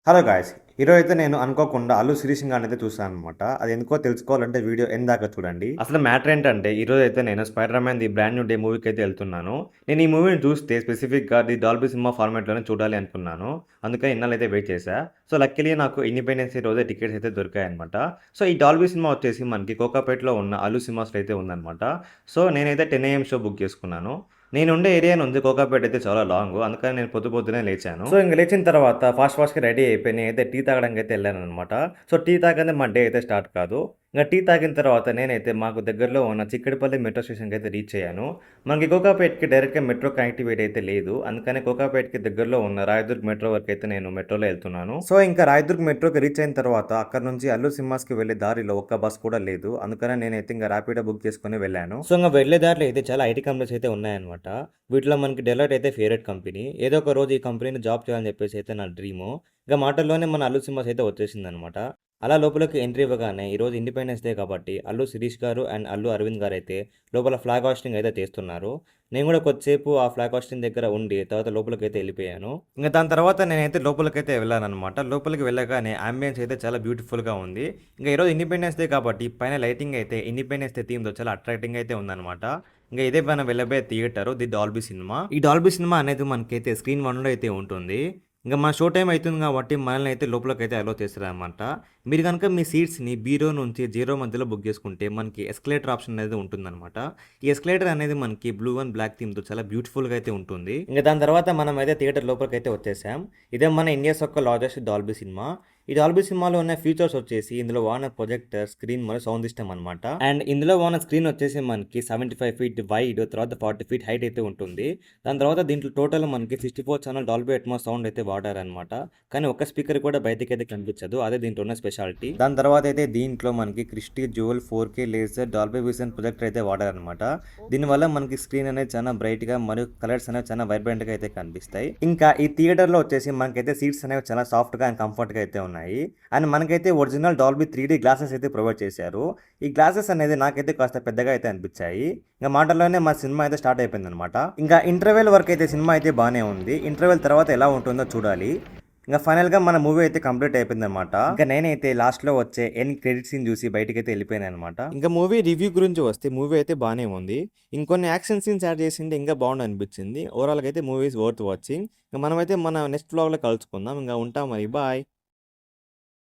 Hello guys! ఈరోజైతే నేను అనుకోకుండా 'అల్లు శిరీష్' గారినైతే చూసాననమాట. అది ఎందుకో తెలుసుకోవాలంటే వీడియో ఎండ్ దాకా చూడండి. అసలు మ్యాటర్ ఏంటంటే ఈరోజైతే నేను 'spider man the brand new day' మూవీకైతే ఎళ్తున్నాను. నేను ఈ మూవీని చూస్తే స్పెసిఫిక్‌గా ది డాల్బీ సినిమా ఫార్మాట్‌లోనే చూడాలి అనుకున్నాను. అందుకని ఇన్నాళ్ళైతే వెయిట్ చేశా. సో, లక్కీలీ నాకు ఇండిపెండెన్స్ డే రోజే టికెట్స్ అయితే దొరికాయన్నమాట. సో, ఈ డాల్బీ సినిమా వచ్చేసి మనకి కోకాపేటలో ఉన్న అల్లు సినిమాస్‌లో అయితే ఉందన్నమాట. సో, నేనైతే 10 AM షో బుక్ చేసుకున్నాను. నేనుండే ఏరియా నుంచి కోకాపేట అయితే చాలా లాంగు. అందుకని నేను పొద్దున్నే లేచాను. సో, ఇంక లేచిన తర్వాత ఫాస్ట్‌గా రెడీ అయిపోయి నేనైతే టీ తాగడానికైతే ఎళ్ళాననమాట. సో, టీ తాగందే మా డే అయితే స్టార్ట్ కాదు. ఇంక టీ తాగిన తర్వాత నేనైతే మాకు దగ్గరలో ఉన్న చిక్కడపల్లి మెట్రో స్టేషన్‌కైతే రీచ్ అయ్యాను. మనకి కోకాపేట్‌కి డైరెక్ట్‌గా మెట్రో కనెక్టివిటీ అయితే లేదు. అందుకని కోకాపేట్‌కి దగ్గరలో ఉన్న రాయదుర్గ్ మెట్రో వరకైతే నేను మెట్రోలో ఎళ్తున్నాను. సో, ఇంకా రాయదుర్గ్ మెట్రోకి రీచ్ అయిన తర్వాత అక్కడి నుంచి అల్లు సినిమాస్‌కి వెళ్ళే దారిలో ఒక్క బస్ కూడా లేదు. అందుకనే నేనైతే ఇంక ర్యాపిడో బుక్ చేసుకొని వెళ్ళాను. సో, ఇంక వెళ్ళే దారిలో అయితే చాలా ఐటీ కంపెనీస్ అయితే ఉన్నాయన్నమాట. వీటిలో మనకి డెలాయిట్ అయితే ఫేవరెట్ కంపెనీ. ఏదో ఒక రోజు ఈ కంపెనీలో జాబ్ చేయాలని చెప్పేసి అయితే నా డ్రీము. ఇక మాటల్లోనే మన అల్లు సినిమాస్ అయితే వచ్చేసిందనమాట. అలా లోపలికి ఎంట్రీ ఇవ్వగానే ఈరోజు ఇండిపెండెన్స్ డే కాబట్టి అల్లు శిరీష్ గారు అండ్ అల్లు అరవింద్ గారు అయితే లోపల ఫ్లాగ్ హోస్టింగ్ అయితే తీస్తున్నారు. నేను కూడా కొద్దిసేపు ఆ ఫ్లాగ్ హోస్టింగ్ దగ్గర ఉండి తర్వాత లోపలికైతే వెళ్ళిపోయాను. ఇంక దాని తర్వాత నేనైతే లోపలికైతే వెళ్ళాననమాట. లోపలికి వెళ్ళగానే అంబియన్స్ అయితే చాలా బ్యూటిఫుల్‌గా ఉంది. ఇంక ఈరోజు ఇండిపెండెన్స్ డే కాబట్టి పైన లైటింగ్ అయితే ఇండిపెండెన్స్ డే థీమ్‌తో చాలా అట్రాక్టింగ్‌గా అయితే ఉందనమాట. ఇంక ఇదే మనం వెళ్ళబోయే థియేటరు ది డాల్బీ సినిమా. ఈ డాల్బీ సినిమా అనేది మనకైతే స్క్రీన్ 1లో అయితే ఉంటుంది. ఇంక మన షో టైమ్ అయితుంది కాబట్టి మనల్ని అయితే లోపలికైతే అలో చేస్తారనమాట. మీరు గనుక మీ సీట్స్‌ని బీరో నుంచి జీరో మధ్యలో బుక్ చేసుకుంటే మనకి ఎస్కలేటర్ ఆప్షన్ అనేది ఉంటుందనమాట. ఈ ఎస్కలేటర్ అనేది మనకి బ్లూ అండ్ బ్లాక్ థీమ్‌తో చాలా బ్యూటిఫుల్‌గా అయితే ఉంటుంది. ఇంక దాని తర్వాత మనం అయితే థియేటర్ లోపలికైతే వచ్చేసాం. ఇదే మన ఇండియాస్ యొక్క లార్జెస్ట్ డాల్బీ సినిమా. ఈ డాల్బీ సినిమాలో ఉన్న ఫీచర్స్ వచ్చేసి ఇందులో వాడిన ప్రొజెక్టర్, స్క్రీన్ మరియు సౌండ్ సిస్టమ్ అనమాట. అండ్ ఇందులో వాడిన స్క్రీన్ వచ్చేసి మనకి 75 ఫీట్ వైడ్, తర్వాత 40 ఫీట్ హైట్ అయితే ఉంటుంది. దాని తర్వాత దీంట్లో టోటల్ మనకి 64 ఛానల్ డాల్బీ అట్మాస్ సౌండ్ అయితే వాడారనమాట. కానీ ఒక్క స్పీకర్ కూడా బయటకైతే కనిపించదు. అదే దీంట్లో ఉన్న స్పెషాలిటీ. దాని తర్వాత అయితే దీంట్లో మనకి Christie jewel 4K laser Dolby vision projector అయితే వాడారనమాట. దీనివల్ల మనకి స్క్రీన్ అనేది చాలా బ్రైట్ గా మరియు కలర్స్ అనేవి చాలా వైబ్రెంట్ గా అయితే కనిపిస్తాయి. ఇంకా ఈ థియేటర్ లో వచ్చేసి మనకైతే సీట్స్ అనేవి చాలా సాఫ్ట్ గా అండ్ కంఫర్ట్ గా అయితే ఉన్నాయి. అండ్ మనకైతే ఒరిజినల్ డాల్బీ 3D గ్లాసెస్ అయితే ప్రొవైడ్ చేశారు. ఈ గ్లాసెస్ అనేది నాకైతే కాస్త పెద్దగా అయితే అనిపించాయి. ఇంకా మాటల్లోనే మా సినిమా అయితే స్టార్ట్ అయిపోయింది అనమాట. ఇంకా ఇంటర్వెల్ వరకు అయితే సినిమా అయితే బాగానే ఉంది. ఇంటర్వెల్ తర్వాత ఎలా ఉంటుందో చూడాలి. ఇంకా ఫైనల్గా మన మూవీ అయితే కంప్లీట్ అయిపోయింది అనమాట. ఇంకా నేనైతే లాస్ట్ లో వచ్చే ఎండ్ క్రెడిట్ సీన్ చూసి బయటకి అయితే వెళ్ళిపోయాను అనమాట. ఇంకా మూవీ రివ్యూ గురించి వస్తే మూవీ అయితే బాగానే ఉంది. ఇంకొన్ని యాక్షన్ సీన్స్ యాడ్ చేసింటే ఇంకా బాగుండు అనిపించింది. ఓవరాల్ గా అయితే మూవీస్ వర్త్ వాచింగ్. మనమైతే మన నెక్స్ట్ వ్లాగ్ లో కలుసుకుందాం. ఇంకా ఉంటాం మరి, బాయ్.